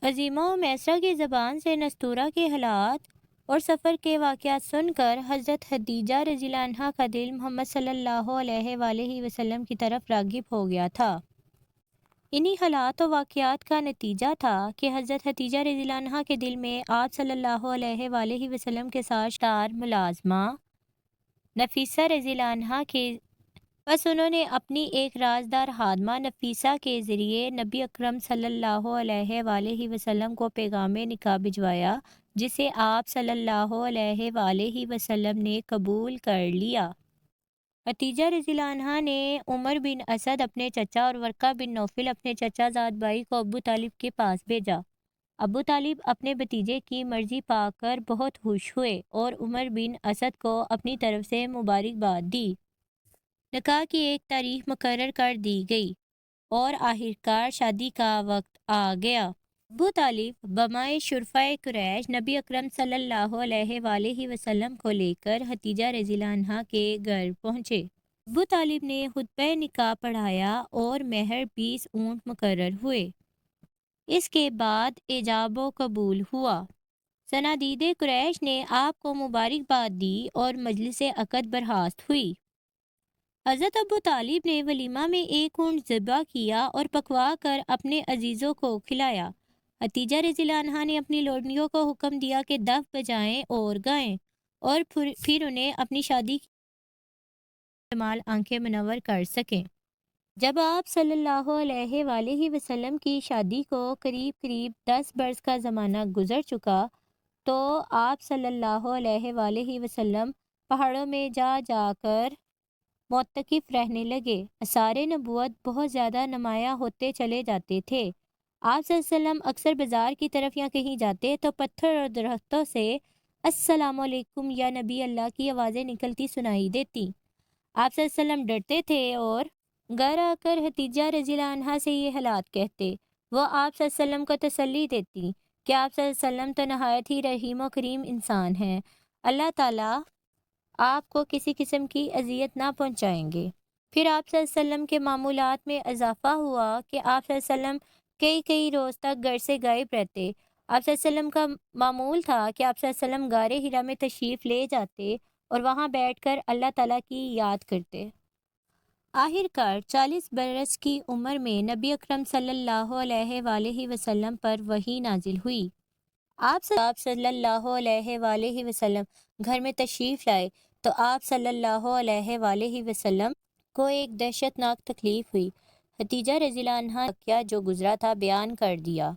عظیمہ و میسرہ کی زبان سے نستورہ کے حالات اور سفر کے واقعات سن کر حضرت خدیجہ رضی اللہ عنہا کا دل محمد صلی اللہ علیہ وآلہ وسلم کی طرف راغب ہو گیا تھا۔ انہی حالات و واقعات کا نتیجہ تھا کہ حضرت خدیجہ رضی اللہ عنہا کے دل میں آپ صلی اللہ علیہ وآلہ وسلم کے ساتھ شار ملازمہ نفیسہ رضی اللہ عنہا کے بس انہوں نے اپنی ایک رازدار خادمہ نفیسہ کے ذریعے نبی اکرم صلی اللہ علیہ وآلہ وسلم کو پیغام نکاح بھجوایا، جسے آپ صلی اللہ علیہ وآلہ وسلم نے قبول کر لیا۔ خدیجہ رضی اللہ عنہا نے عمر بن اسد اپنے چچا اور ورقہ بن نوفل اپنے چچا زاد بھائی کو ابو طالب کے پاس بھیجا۔ ابو طالب اپنے بھتیجے کی مرضی پا کر بہت خوش ہوئے اور عمر بن اسد کو اپنی طرف سے مبارکباد دی۔ نکاح کی ایک تاریخ مقرر کر دی گئی اور آخرکار شادی کا وقت آ گیا۔ ابو طالب بمائے شرفائے قریش نبی اکرم صلی اللہ علیہ وآلہ وسلم کو لے کر خدیجہ رضی اللہ عنہا کے گھر پہنچے۔ ابو طالب نے خطبہ نکاح پڑھایا اور مہر 20 اونٹ مقرر ہوئے۔ اس کے بعد ایجاب و قبول ہوا۔ صنادید قریش نے آپ کو مبارکباد دی اور مجلس عقد برخاست ہوئی۔ حضرت ابو طالب نے ولیمہ میں 1 اونٹ ذبح کیا اور پکوا کر اپنے عزیزوں کو کھلایا۔ خدیجہ رضی اللہ عنہا نے اپنی لوڈنیوں کو حکم دیا کہ دف بجائیں اور گائیں اور پھر انہیں اپنی شادی کی استعمال آنکھیں منور کر سکیں۔ جب آپ صلی اللہ علیہ وآلہ وسلم کی شادی کو قریب 10 برس کا زمانہ گزر چکا تو آپ صلی اللہ علیہ وآلہ وسلم پہاڑوں میں جا جا کر معتکف رہنے لگے۔ آثار نبوت بہت زیادہ نمایاں ہوتے چلے جاتے تھے۔ آپ صلی اللہ علیہ وسلم اکثر بازار کی طرف یا کہیں جاتے تو پتھر اور درختوں سے السلام علیکم یا نبی اللہ کی آوازیں نکلتی سنائی دیتی۔ آپ صلی اللہ علیہ وسلم ڈرتے تھے اور گھر آ کر خدیجہ رضی اللہ عنہا سے یہ حالات کہتے۔ وہ آپ صلی اللہ علیہ وسلم کو تسلی دیتی کہ آپ صلی اللہ علیہ وسلم تو نہایت ہی رحیم و کریم انسان ہیں، اللہ تعالیٰ آپ کو کسی قسم کی اذیت نہ پہنچائیں گے۔ پھر آپ صلی اللہ علیہ وسلم کے معمولات میں اضافہ ہوا کہ آپ صلی اللہ علیہ وسلم کئی روز تک گھر سے غائب رہتے۔ آپ صلی اللہ علیہ وسلم کا معمول تھا کہ آپ صلی اللہ علیہ وسلم غار حرا میں تشریف لے جاتے اور وہاں بیٹھ کر اللہ تعالیٰ کی یاد کرتے۔ آخرکار 40 برس کی عمر میں نبی اکرم صلی اللہ علیہ وآلہ وسلم پر وحی نازل ہوئی۔ آپ صلی اللہ علیہ وآلہ وسلم گھر میں تشریف لائے تو آپ صلی اللہ علیہ وآلہ وسلم کو ایک دہشتناک تکلیف ہوئی۔ خدیجہ رضی اللہ عنہا کیا جو گزرا تھا بیان کر دیا۔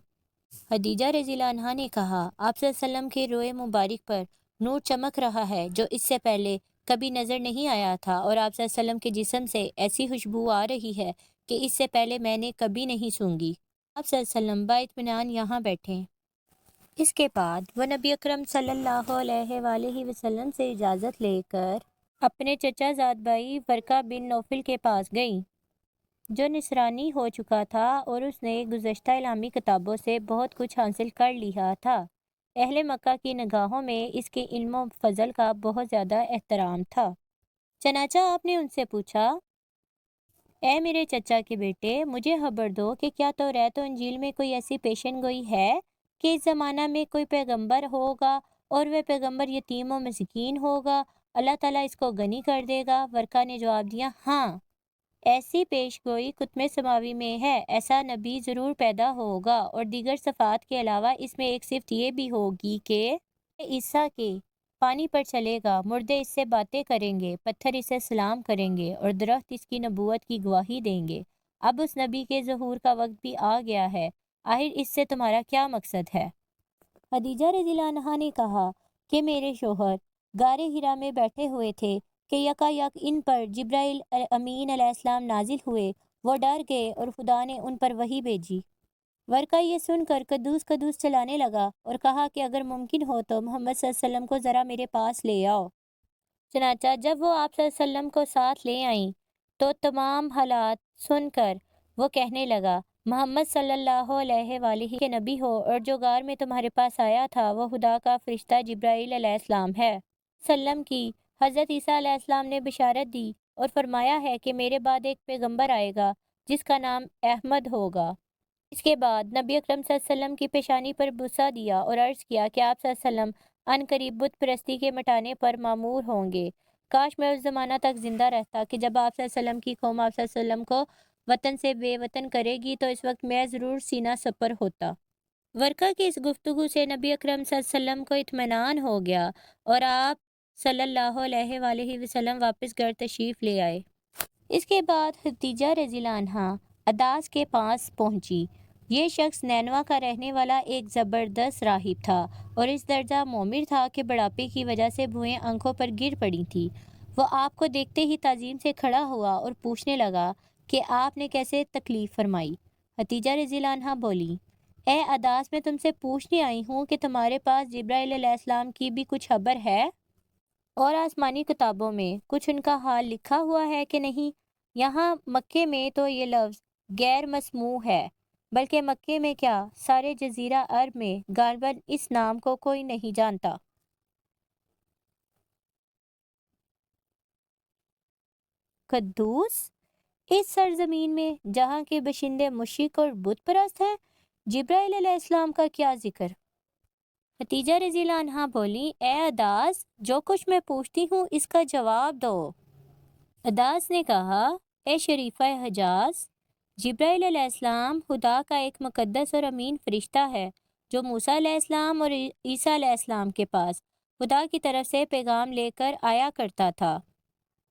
خدیجہ رضی اللہ عنہا نے کہا، آپ صلی اللہ علیہ وسلم کے روئے مبارک پر نور چمک رہا ہے جو اس سے پہلے کبھی نظر نہیں آیا تھا، اور آپ صلی اللہ علیہ وسلم کے جسم سے ایسی خوشبو آ رہی ہے کہ اس سے پہلے میں نے کبھی نہیں سونگھی۔ آپ صلی اللہ علیہ وسلم باطمینان یہاں بیٹھیں۔ اس کے بعد وہ نبی اکرم صلی اللہ علیہ وآلہ وسلم سے اجازت لے کر اپنے چچا زاد بھائی ورقہ بن نوفل کے پاس گئیں، جو نصرانی ہو چکا تھا اور اس نے گزشتہ اسلامی کتابوں سے بہت کچھ حاصل کر لیا تھا۔ اہل مکہ کی نگاہوں میں اس کے علم و فضل کا بہت زیادہ احترام تھا۔ چنانچہ آپ نے ان سے پوچھا، اے میرے چچا کے بیٹے، مجھے خبر دو کہ کیا توریت و انجیل میں کوئی ایسی پیشن گوئی ہے کہ اس زمانہ میں کوئی پیغمبر ہوگا اور وہ پیغمبر یتیم و مسکین ہوگا، اللہ تعالیٰ اس کو غنی کر دے گا؟ ورقہ نے جواب دیا، ہاں، ایسی پیش گوئی کتب سماوی میں ہے، ایسا نبی ضرور پیدا ہوگا، اور دیگر صفات کے علاوہ اس میں ایک صفت یہ بھی ہوگی کہ عیسیٰ کے پانی پر چلے گا، مردے اس سے باتیں کریں گے، پتھر اسے سلام کریں گے اور درخت اس کی نبوت کی گواہی دیں گے۔ اب اس نبی کے ظہور کا وقت بھی آ گیا ہے، آخر اس سے تمہارا کیا مقصد ہے؟ خدیجہ رضی اللہ عنہا نے کہا کہ میرے شوہر غار حرا میں بیٹھے ہوئے تھے کہ یکایک ان پر جبرائیل امین علیہ السلام نازل ہوئے، وہ ڈر گئے اور خدا نے ان پر وحی بھیجی۔ ورقہ یہ سن کر کدوس کدوس چلانے لگا اور کہا کہ اگر ممکن ہو تو محمد صلی اللہ علیہ وسلم کو ذرا میرے پاس لے آؤ۔ چنانچہ جب وہ آپ صلی اللہ علیہ وسلم کو ساتھ لے آئیں تو تمام حالات سن کر وہ کہنے لگا، محمد صلی اللہ علیہ وآلہ کے نبی ہو، اور جو غار میں تمہارے پاس آیا تھا وہ خدا کا فرشتہ جبرائیل علیہ السلام ہے۔ وسلم کی حضرت عیسیٰ علیہ السلام نے بشارت دی اور فرمایا ہے کہ میرے بعد ایک پیغمبر آئے گا جس کا نام احمد ہوگا۔ اس کے بعد نبی اکرم صلی اللہ علیہ وسلم کی پیشانی پر بوسہ دیا اور عرض کیا کہ آپ صلی اللہ علیہ وسلم ان قریب بت پرستی کے مٹانے پر معمور ہوں گے۔ کاش میں اس زمانہ تک زندہ رہتا کہ جب آپ صلی اللہ علیہ وسلم کی قوم آپ صلی اللہ علیہ وسلم کو وطن سے بے وطن کرے گی، تو اس وقت میں ضرور سینہ سپر ہوتا۔ ورقہ کی اس گفتگو سے نبی اکرم صلی اللہ علیہ وسلم کو اطمینان ہو گیا اور آپ صلی اللہ علیہ وآلہ وسلم واپس گھر تشریف لے آئے۔ اس کے بعد خدیجہ رضی اللہ عنہا عداس کے پاس پہنچی۔ یہ شخص نینوا کا رہنے والا ایک زبردست راہب تھا اور اس درجہ مومر تھا کہ بڑھاپے کی وجہ سے بھوئیں آنکھوں پر گر پڑی تھی۔ وہ آپ کو دیکھتے ہی تعظیم سے کھڑا ہوا اور پوچھنے لگا کہ آپ نے کیسے تکلیف فرمائی۔ خدیجہ رضی اللہ عنہا بولی، اے عداس، میں تم سے پوچھنے آئی ہوں کہ تمہارے پاس جبرائیل علیہ السلام کی بھی کچھ خبر ہے اور آسمانی کتابوں میں کچھ ان کا حال لکھا ہوا ہے کہ نہیں؟ یہاں مکے میں تو یہ لفظ غیر مسموع ہے، بلکہ مکے میں کیا سارے جزیرہ عرب میں غالباً اس نام کو کوئی نہیں جانتا۔ قدوس، اس سرزمین میں جہاں کے باشندے مشرک اور بت پرست ہیں، جبرائیل علیہ السلام کا کیا ذکر؟ خدیجہ رضی اللہ عنہا بولی، اے عداس، جو کچھ میں پوچھتی ہوں اس کا جواب دو۔ عداس نے کہا، اے شریفہ حجاز، جبرائیل علیہ السلام خدا کا ایک مقدس اور امین فرشتہ ہے جو موسیٰ علیہ السلام اور عیسیٰ علیہ السلام کے پاس خدا کی طرف سے پیغام لے کر آیا کرتا تھا۔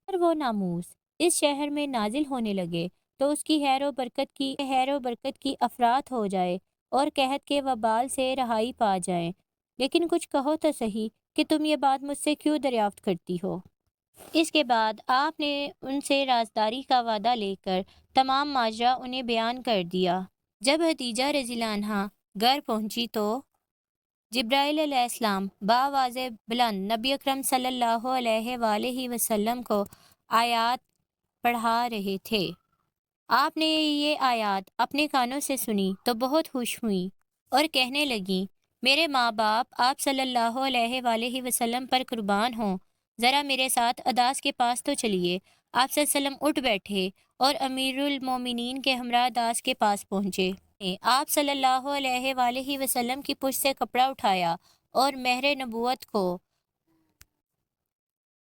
اور وہ ناموس اس شہر میں نازل ہونے لگے تو اس کی خیر و برکت کی افراط ہو جائے اور قحط کے وبال سے رہائی پا جائیں۔ لیکن کچھ کہو تو صحیح کہ تم یہ بات مجھ سے کیوں دریافت کرتی ہو؟ اس کے بعد آپ نے ان سے رازداری کا وعدہ لے کر تمام ماجرا انہیں بیان کر دیا۔ جب خدیجہ رضی اللہ عنہا گھر پہنچی تو جبرائیل علیہ السلام بآواز بلند نبی اکرم صلی اللہ علیہ وآلہ وسلم کو آیات پڑھا رہے تھے۔ آپ نے یہ آیات اپنے کانوں سے سنی تو بہت خوش ہوئیں اور کہنے لگیں، میرے ماں باپ آپ صلی اللہ علیہ وآلہ وسلم پر قربان ہوں، ذرا میرے ساتھ عداس کے پاس تو چلیے۔ آپ صلی اللہ علیہ وسلم اٹھ بیٹھے اور امیر المومنین کے ہمراہ عداس کے پاس پہنچے۔ آپ صلی اللہ علیہ وآلہ وسلم کی پشت سے کپڑا اٹھایا اور مہر نبوت کو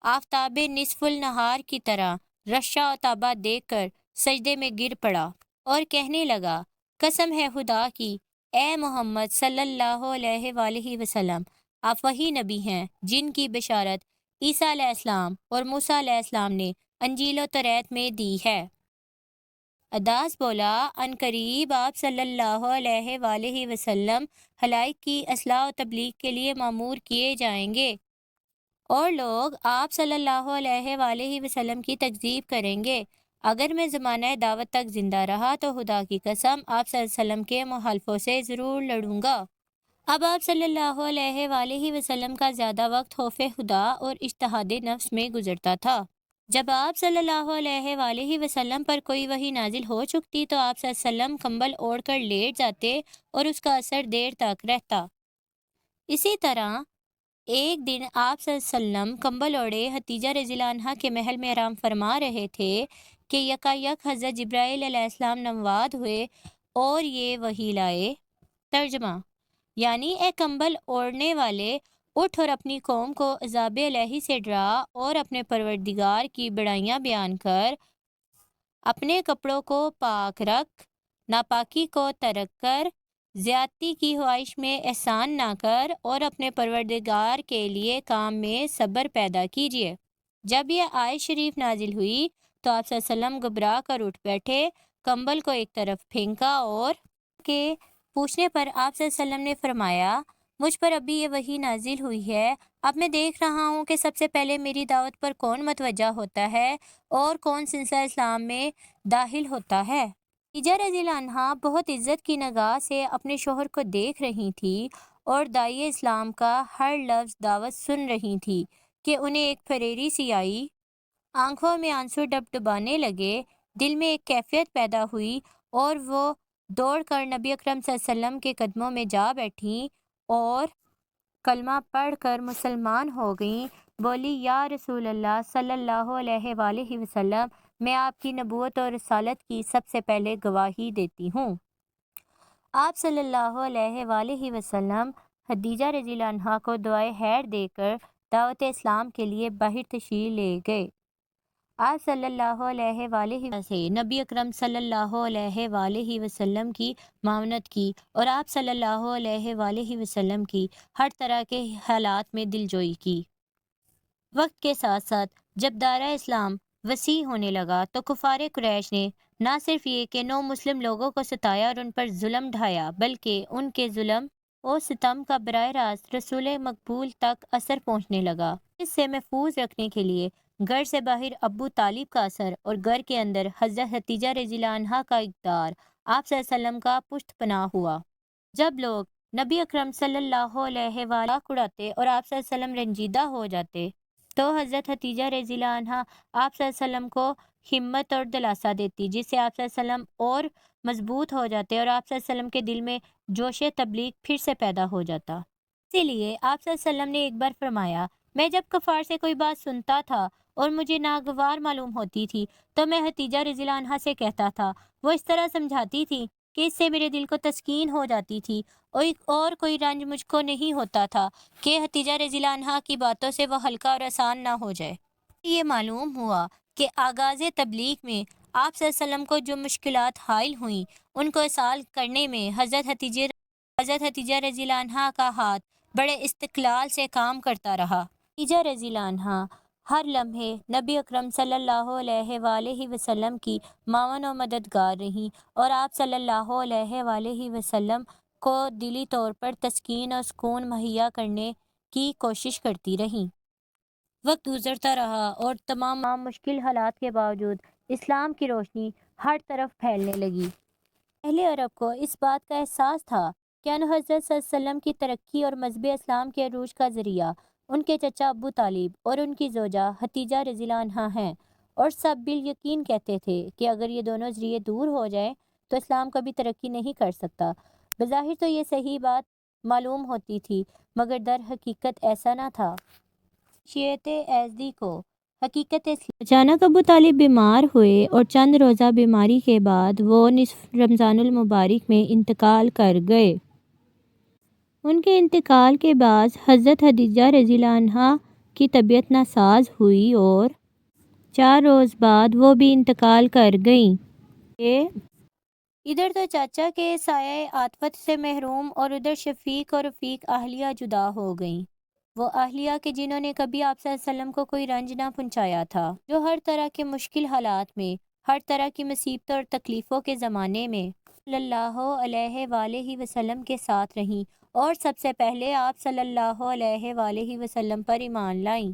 آفتاب نصف النہار کی طرح رشا و تابہ دیکھ کر سجدے میں گر پڑا اور کہنے لگا، قسم ہے خدا کی، اے محمد صلی اللہ علیہ وآلہ وسلم، آپ وہی نبی ہیں جن کی بشارت عیسیٰ علیہ السلام اور موسیٰ علیہ السلام نے انجیل و توریت میں دی ہے۔ عداس بولا، ان قریب آپ صلی اللہ علیہ وآلہ وسلم خلائق کی اصلاح و تبلیغ کے لیے مامور کیے جائیں گے اور لوگ آپ صلی اللہ علیہ وآلہ وسلم کی تکذیب کریں گے۔ اگر میں زمانہ دعوت تک زندہ رہا تو خدا کی قسم آپ صلی اللہ علیہ وسلم کے مخالفوں سے ضرور لڑوں گا۔ اب آپ صلی اللہ علیہ وآلہ وسلم کا زیادہ وقت خوف خدا اور اجتہاد نفس میں گزرتا تھا۔ جب آپ صلی اللہ علیہ وآلہ وسلم پر کوئی وحی نازل ہو چکتی تو آپ صلی اللہ علیہ وسلم کمبل اوڑھ کر لیٹ جاتے اور اس کا اثر دیر تک رہتا۔ اسی طرح ایک دن آپ صلی اللہ علیہ وسلم کمبل اوڑھے خدیجہ رضی اللہ عنہا کے محل میں آرام فرما رہے تھے کہ یکایک حضرت جبرائیل علیہ السلام نمواد ہوئے اور یہ وحی لائے۔ ترجمہ، یعنی اے کمبل اوڑھنے والے، اٹھ اور اپنی قوم کو عذاب الہی سے ڈرا اور اپنے پروردگار کی بڑائیاں بیان کر، اپنے کپڑوں کو پاک رکھ، ناپاکی کو ترک کر، زیادتی کی خواہش میں احسان نہ کر اور اپنے پروردگار کے لیے کام میں صبر پیدا کیجیے۔ جب یہ آیت شریف نازل ہوئی تو آپ صلی اللہ علیہ وسلم گھبرا کر اٹھ بیٹھے، کمبل کو ایک طرف پھینکا اور کے پوچھنے پر آپ صلی اللہ علیہ وسلم نے فرمایا، مجھ پر ابھی یہ وحی نازل ہوئی ہے، اب میں دیکھ رہا ہوں کہ سب سے پہلے میری دعوت پر کون متوجہ ہوتا ہے اور کون سلسلہ اسلام میں داخل ہوتا ہے۔ خدیجہ رضی اللہ عنہا بہت عزت کی نگاہ سے اپنے شوہر کو دیکھ رہی تھی اور داعی اسلام کا ہر لفظ دعوت سن رہی تھی کہ انہیں ایک پھریری سی آئی، آنکھوں میں آنسو ڈبڈبانے لگے، دل میں ایک کیفیت پیدا ہوئی اور وہ دوڑ کر نبی اکرم صلی اللہ علیہ وسلم کے قدموں میں جا بیٹھیں اور کلمہ پڑھ کر مسلمان ہو گئیں۔ بولی، یا رسول اللہ صلی اللہ علیہ وآلہ وسلم، میں آپ کی نبوت اور رسالت کی سب سے پہلے گواہی دیتی ہوں۔ آپ صلی اللہ علیہ وآلہ وسلم خدیجہ رضی اللہ عنہا کو دعائے خیر دے کر دعوت اسلام کے لیے باہر تشریف لے گئے۔ آپ صلی اللہ علیہ وآلہ وسلم سے نبی اکرم صلی اللہ علیہ وآلہ وسلم کی معاونت کی اور آپ صلی اللہ علیہ وآلہ وسلم کی ہر طرح کے حالات میں دلجوئی کی۔ وقت کے ساتھ ساتھ جب دائرہ اسلام وسیع ہونے لگا تو کفار قریش نے نہ صرف یہ کہ نو مسلم لوگوں کو ستایا اور ان پر ظلم ڈھایا، بلکہ ان کے ظلم و ستم کا براہ راست رسول مقبول تک اثر پہنچنے لگا۔ اس سے محفوظ رکھنے کے لیے گھر سے باہر ابو طالب کا اثر اور گھر کے اندر حضرت خدیجہ رضی اللہ عنہا کا اقدار آپ صلی اللہ علیہ وسلم کا پشت پناہ ہوا۔ جب لوگ نبی اکرم صلی اللہ علیہ وآلہ اڑاتے اور آپ صلی اللہ علیہ وسلم رنجیدہ ہو جاتے تو حضرت خدیجہ رضی اللہ عنہا آپ صلی اللہ علیہ وسلم کو ہمت اور دلاسا دیتی، جس سے آپ صلی اللہ علیہ وسلم اور مضبوط ہو جاتے اور آپ صلی اللہ علیہ وسلم کے دل میں جوش تبلیغ پھر سے پیدا ہو جاتا۔ اسی لیے آپ صلی اللہ علیہ وسلم نے ایک بار فرمایا، میں جب کفار سے کوئی بات سنتا تھا اور مجھے ناگوار معلوم ہوتی تھی تو میں خدیجہ رضی اللہ عنہا سے کہتا تھا، وہ اس طرح سمجھاتی تھی کہ اس سے میرے دل کو تسکین ہو جاتی تھی اور کوئی رنج مجھ کو نہیں ہوتا تھا کہ خدیجہ رضی اللہ عنہا کی باتوں سے وہ ہلکا اور آسان نہ ہو جائے۔ یہ معلوم ہوا کہ آغاز تبلیغ میں آپ صلی اللہ علیہ وسلم کو جو مشکلات حائل ہوئیں ان کو حل کرنے میں حضرت خدیجہ رضی اللہ عنہا کا ہاتھ بڑے استقلال سے کام کرتا رہا۔ خدیجہ رضی اللہ عنہا ہر لمحے نبی اکرم صلی اللہ علیہ وآلہ وسلم کی معاون و مددگار رہیں اور آپ صلی اللہ علیہ وآلہ وسلم کو دلی طور پر تسکین اور سکون مہیا کرنے کی کوشش کرتی رہیں۔ وقت گزرتا رہا اور تمام مشکل حالات کے باوجود اسلام کی روشنی ہر طرف پھیلنے لگی۔ اہل عرب کو اس بات کا احساس تھا کہ ان حضرت صلی اللہ علیہ وسلم کی ترقی اور مذہب اسلام کے عروج کا ذریعہ ان کے چچا ابو طالب اور ان کی زوجہ خدیجہ رضی اللہ عنہا ہیں، اور سب بالیقین کہتے تھے کہ اگر یہ دونوں ذریعے دور ہو جائیں تو اسلام کبھی ترقی نہیں کر سکتا۔ بظاہر تو یہ صحیح بات معلوم ہوتی تھی، مگر در حقیقت ایسا نہ تھا۔ شیعت ایزدی کو حقیقت اچانک ابو طالب بیمار ہوئے اور چند روزہ بیماری کے بعد وہ نصف رمضان المبارک میں انتقال کر گئے۔ ان کے انتقال کے بعد حضرت خدیجہ رضی اللہ عنہا کی طبیعت ناساز ہوئی اور 4 روز بعد وہ بھی انتقال کر گئیں۔ ادھر تو چاچا کے سایہ عاطفت سے محروم اور ادھر شفیق اور رفیق اہلیہ جدا ہو گئیں، وہ اہلیہ کہ جنہوں نے کبھی آپ صلی اللہ علیہ وسلم کو کوئی رنج نہ پہنچایا تھا، جو ہر طرح کے مشکل حالات میں، ہر طرح کی مصیبتوں اور تکلیفوں کے زمانے میں صلی اللہ علیہ وآلہ وسلم کے ساتھ رہیں اور سب سے پہلے آپ صلی اللہ علیہ وآلہ وسلم پر ایمان لائیں۔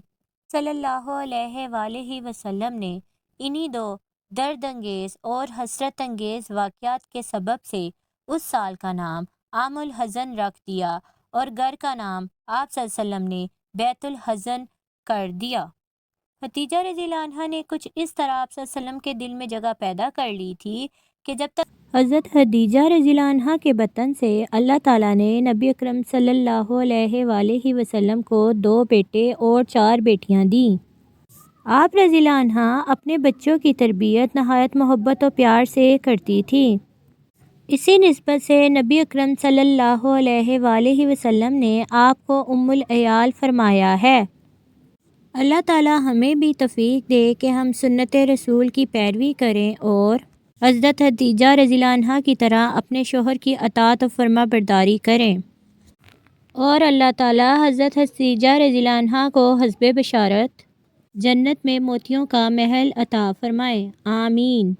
صلی اللہ علیہ وآلہ وسلم نے انہی دو درد انگیز اور حسرت انگیز واقعات کے سبب سے اس سال کا نام عام الحزن رکھ دیا اور گھر کا نام آپ صلی اللہ علیہ وسلم نے بیت الحزن کر دیا۔ خدیجہ رضی اللہ عنہا نے کچھ اس طرح آپ صلی اللہ علیہ وسلم کے دل میں جگہ پیدا کر لی تھی کہ جب تک حضرت خدیجہ رضی اللہ عنہا کے بطن سے اللہ تعالیٰ نے نبی اکرم صلی اللہ علیہ وآلہ وسلم کو 2 بیٹے اور 4 بیٹیاں دیں۔ آپ رضی اللہ عنہا اپنے بچوں کی تربیت نہایت محبت و پیار سے کرتی تھی۔ اسی نسبت سے نبی اکرم صلی اللہ علیہ وآلہ وسلم نے آپ کو ام العیال فرمایا ہے۔ اللہ تعالیٰ ہمیں بھی توفیق دے کہ ہم سنت رسول کی پیروی کریں اور حضرت خدیجہ رضی اللہ عنہا کی طرح اپنے شوہر کی اطاعت و فرما برداری کریں، اور اللہ تعالیٰ حضرت خدیجہ رضی اللہ عنہا کو حسب بشارت جنت میں موتیوں کا محل عطا فرمائے، آمین۔